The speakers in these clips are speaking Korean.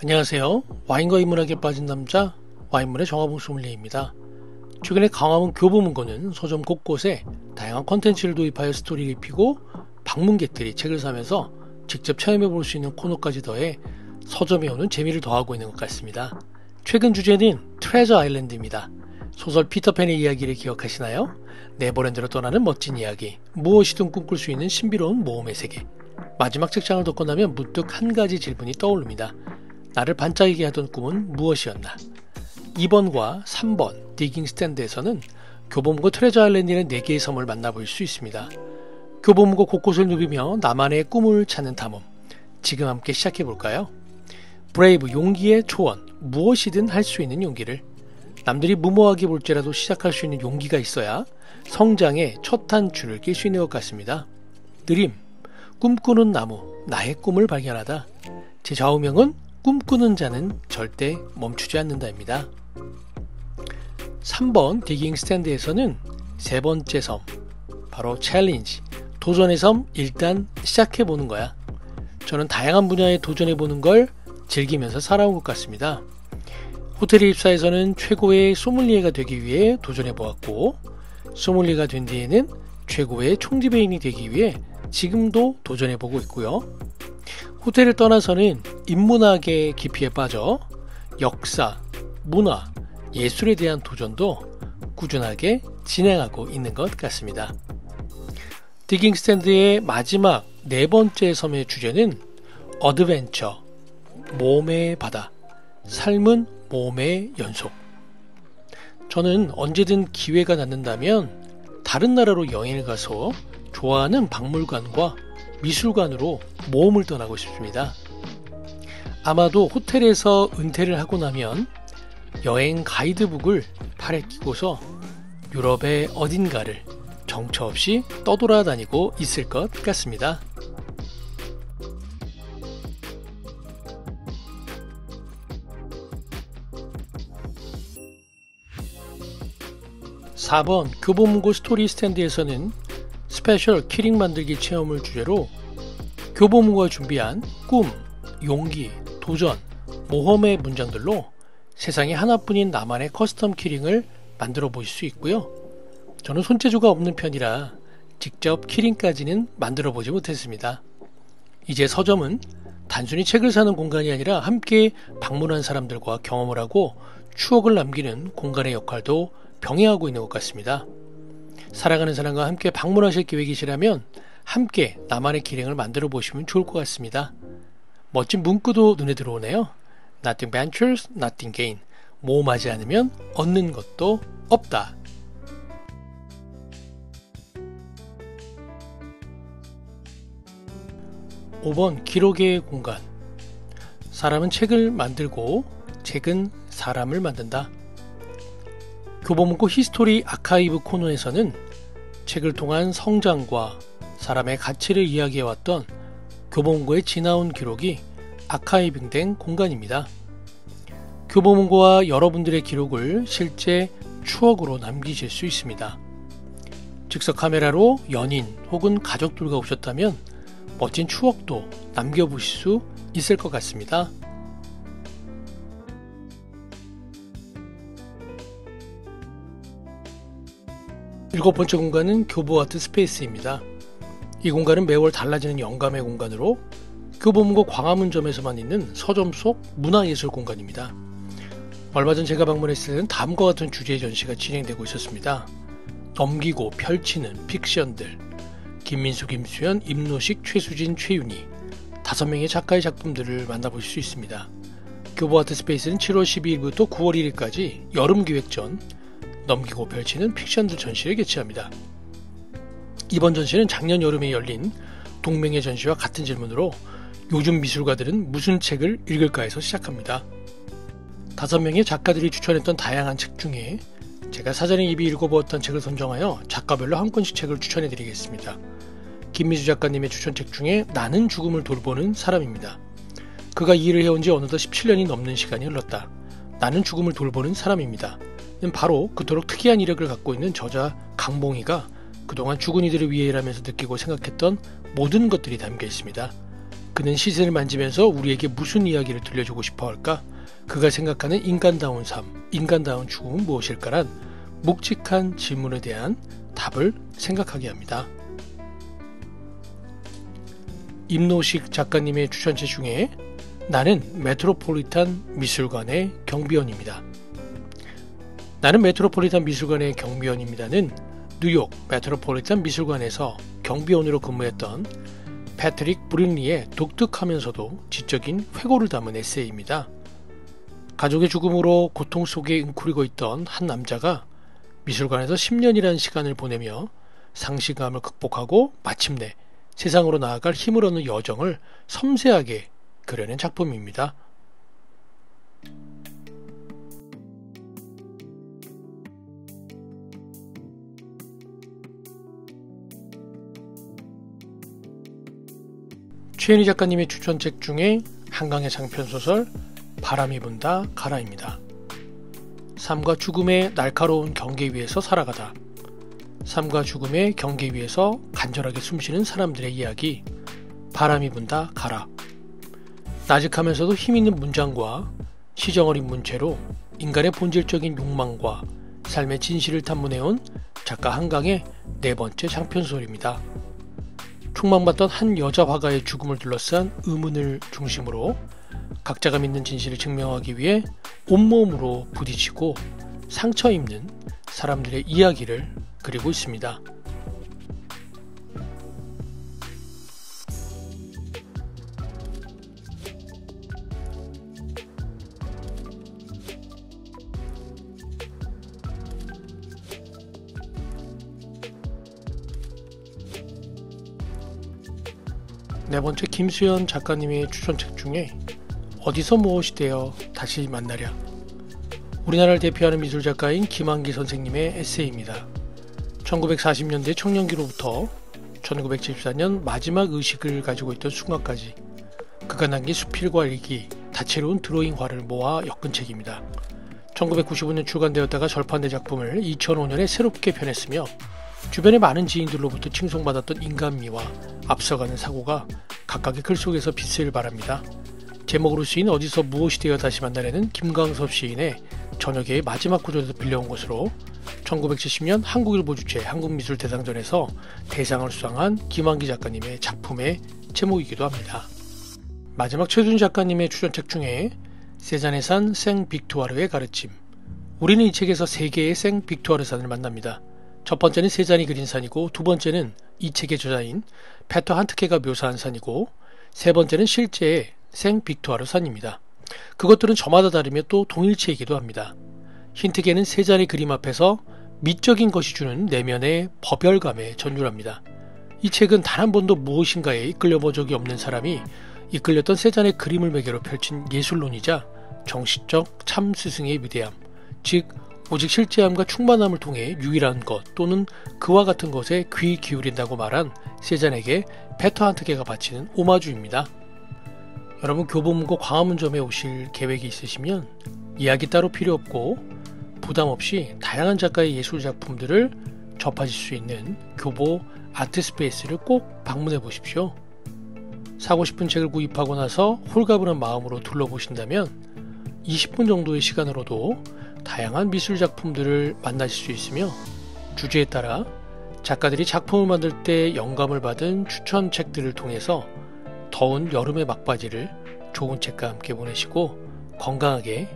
안녕하세요. 와인과 인문학에 빠진 남자 와인문의 정화봉 소믈리에입니다. 최근에 강화문 교보문고는 서점 곳곳에 다양한 컨텐츠를 도입하여 스토리를 입히고 방문객들이 책을 사면서 직접 체험해 볼 수 있는 코너까지 더해 서점에 오는 재미를 더하고 있는 것 같습니다. 최근 주제는 트레저 아일랜드입니다. 소설 피터팬의 이야기를 기억하시나요? 네버랜드로 떠나는 멋진 이야기, 무엇이든 꿈꿀 수 있는 신비로운 모험의 세계. 마지막 책장을 덮고 나면 문득 한 가지 질문이 떠오릅니다. 나를 반짝이게 하던 꿈은 무엇이었나? 2번과 3번 디깅 스탠드에서는 교보문고 트레저 아일랜드의 4개의 섬을 만나볼 수 있습니다. 교보문고 곳곳을 누비며 나만의 꿈을 찾는 탐험. 지금 함께 시작해볼까요? 브레이브 용기의 초원. 무엇이든 할 수 있는 용기를. 남들이 무모하게 볼지라도 시작할 수 있는 용기가 있어야 성장의 첫 한 줄을 낄 수 있는 것 같습니다. 느림. 꿈꾸는 나무. 나의 꿈을 발견하다. 제 좌우명은 꿈꾸는 자는 절대 멈추지 않는다입니다. 3번 디깅 스탠드에서는 세 번째 섬, 바로 챌린지, 도전의 섬. 일단 시작해보는 거야. 저는 다양한 분야에 도전해보는 걸 즐기면서 살아온 것 같습니다. 호텔 입사에서는 최고의 소믈리에가 되기 위해 도전해보았고, 소믈리에가 된 뒤에는 최고의 총지배인이 되기 위해 지금도 도전해보고 있고요. 호텔을 떠나서는 인문학의 깊이에 빠져 역사, 문화, 예술에 대한 도전도 꾸준하게 진행하고 있는 것 같습니다. 디깅 스탠드의 마지막 네 번째 섬의 주제는 어드벤처, 모험의 바다, 삶은 모험의 연속. 저는 언제든 기회가 남는다면 다른 나라로 여행을 가서 좋아하는 박물관과 미술관으로 모험을 떠나고 싶습니다. 아마도 호텔에서 은퇴를 하고 나면 여행 가이드북을 팔에 끼고서 유럽의 어딘가를 정처 없이 떠돌아다니고 있을 것 같습니다. (4번) 교보문고 스토리 스탠드에서는 스페셜 키링 만들기 체험을 주제로 교보문고가 준비한 꿈, 용기, 도전, 모험의 문장들로 세상에 하나뿐인 나만의 커스텀 키링을 만들어 보실 수 있고요. 저는 손재주가 없는 편이라 직접 키링까지는 만들어 보지 못했습니다. 이제 서점은 단순히 책을 사는 공간이 아니라 함께 방문한 사람들과 경험을 하고 추억을 남기는 공간의 역할도 병행하고 있는 것 같습니다. 사랑하는 사람과 함께 방문하실 계획이시라면 함께 나만의 키링을 만들어 보시면 좋을 것 같습니다. 멋진 문구도 눈에 들어오네요. Nothing ventures, nothing gain. 모험하지 않으면 얻는 것도 없다. (5번) 기록의 공간. 사람은 책을 만들고 책은 사람을 만든다. 교보문고 히스토리 아카이브 코너에서는 책을 통한 성장과 사람의 가치를 이야기해왔던 교보문고의 지나온 기록이 아카이빙된 공간입니다. 교보문고와 여러분들의 기록을 실제 추억으로 남기실 수 있습니다. 즉석 카메라로 연인 혹은 가족들과 오셨다면 멋진 추억도 남겨보실 수 있을 것 같습니다. 일곱 번째 공간은 교보아트 스페이스입니다. 이 공간은 매월 달라지는 영감의 공간으로 교보문고 광화문점에서만 있는 서점 속 문화예술 공간입니다. 얼마 전 제가 방문했을 때는 다음과 같은 주제의 전시가 진행되고 있었습니다. 넘기고 펼치는 픽션들. 김민수, 김수현, 임노식, 최수진, 최윤희 5명의 작가의 작품들을 만나보실 수 있습니다. 교보아트 스페이스는 7월 12일부터 9월 1일까지 여름기획전 넘기고 펼치는 픽션들 전시를 개최합니다. 이번 전시는 작년 여름에 열린 동명의 전시와 같은 질문으로 요즘 미술가들은 무슨 책을 읽을까에서 시작합니다. 5명의 작가들이 추천했던 다양한 책 중에 제가 사전에 이미 읽어보았던 책을 선정하여 작가별로 한 권씩 책을 추천해드리겠습니다. 김미수 작가님의 추천책 중에 나는 죽음을 돌보는 사람입니다. 그가 이 일을 해온 지 어느덧 17년이 넘는 시간이 흘렀다. 나는 죽음을 돌보는 사람입니다. 바로 그토록 특이한 이력을 갖고 있는 저자 강봉희가 그동안 죽은 이들을 위해 일하면서 느끼고 생각했던 모든 것들이 담겨 있습니다. 그는 시세를 만지면서 우리에게 무슨 이야기를 들려주고 싶어 할까? 그가 생각하는 인간다운 삶, 인간다운 죽음은 무엇일까란 묵직한 질문에 대한 답을 생각하게 합니다. 임노식 작가님의 추천책 중에 나는 메트로폴리탄 미술관의 경비원입니다. 나는 메트로폴리탄 미술관의 경비원입니다는 뉴욕 메트로폴리탄 미술관에서 경비원으로 근무했던 패트릭 브린리의 독특하면서도 지적인 회고를 담은 에세이입니다. 가족의 죽음으로 고통 속에 웅크리고 있던 한 남자가 미술관에서 10년이라는 시간을 보내며 상실감을 극복하고 마침내 세상으로 나아갈 힘을 얻는 여정을 섬세하게 그려낸 작품입니다. 최은희 작가님의 추천책 중에 한강의 장편소설 바람이 분다 가라입니다. 삶과 죽음의 날카로운 경계 위에서 살아가다 삶과 죽음의 경계 위에서 간절하게 숨쉬는 사람들의 이야기 바람이 분다 가라. 나직하면서도 힘있는 문장과 시정어린 문체로 인간의 본질적인 욕망과 삶의 진실을 탐문해온 작가 한강의 네 번째 장편소설입니다. 충망받던 한 여자 화가의 죽음을 둘러싼 의문을 중심으로 각자가 믿는 진실을 증명하기 위해 온몸으로 부딪히고 상처 입는 사람들의 이야기를 그리고 있습니다. 네 번째 김수연 작가님의 추천책 중에 어디서 무엇이 되어 다시 만나랴. 우리나라를 대표하는 미술작가인 김한기 선생님의 에세이입니다. 1940년대 청년기로부터 1974년 마지막 의식을 가지고 있던 순간까지 그가 남긴 수필과 일기, 다채로운 드로잉화를 모아 엮은 책입니다. 1995년 출간되었다가 절판된 작품을 2005년에 새롭게 펴냈으며 주변의 많은 지인들로부터 칭송받았던 인간미와 앞서가는 사고가 각각의 글 속에서 빛을 발합니다. 제목으로 쓰인 어디서 무엇이 되어 다시 만나려는 김광섭 시인의 저녁의 마지막 구절에서 빌려온 것으로 1970년 한국일보 주최 한국미술대상전에서 대상을 수상한 김한기 작가님의 작품의 제목이기도 합니다. 마지막 최준 작가님의 추천책 중에 세잔에 산 생 빅투아르의 가르침. 우리는 이 책에서 세 개의 생 빅투아르 산을 만납니다. 첫 번째는 세잔이 그린 산이고 두 번째는 이 책의 저자인 페터 한트케가 묘사한 산이고 세 번째는 실제의 생 빅투아르 산입니다. 그것들은 저마다 다르며 또 동일체이기도 합니다. 힌트게는 세잔의 그림 앞에서 미적인 것이 주는 내면의 버별감에 전율합니다. 이 책은 단 한 번도 무엇인가에 이끌려 본 적이 없는 사람이 이끌렸던 세잔의 그림을 매개로 펼친 예술론이자 정신적 참 스승의 위대함, 즉 오직 실제함과 충만함을 통해 유일한 것 또는 그와 같은 것에 귀 기울인다고 말한 세잔에게 페터 한트게가 바치는 오마주입니다. 여러분 교보문고 광화문점에 오실 계획이 있으시면 이야기 따로 필요 없고 부담 없이 다양한 작가의 예술 작품들을 접하실 수 있는 교보 아트스페이스를 꼭 방문해 보십시오. 사고 싶은 책을 구입하고 나서 홀가분한 마음으로 둘러보신다면 20분 정도의 시간으로도 다양한 미술 작품들을 만나실 수 있으며 주제에 따라 작가들이 작품을 만들 때 영감을 받은 추천 책들을 통해서 더운 여름의 막바지를 좋은 책과 함께 보내시고 건강하게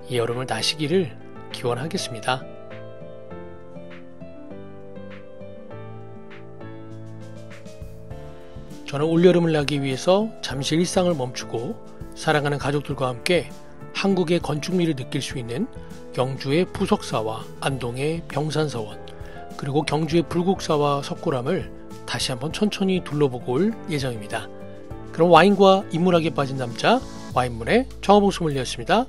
이 여름을 나시기를 기원하겠습니다. 저는 올여름을 나기 위해서 잠시 일상을 멈추고 사랑하는 가족들과 함께 한국의 건축미를 느낄 수 있는 영주의 부석사와 안동의 병산서원 그리고 경주의 불국사와 석굴암을 다시 한번 천천히 둘러보고 올 예정입니다. 그럼 와인과 인문학에 빠진 남자 와인문의 정화봉 소믈리에였습니다.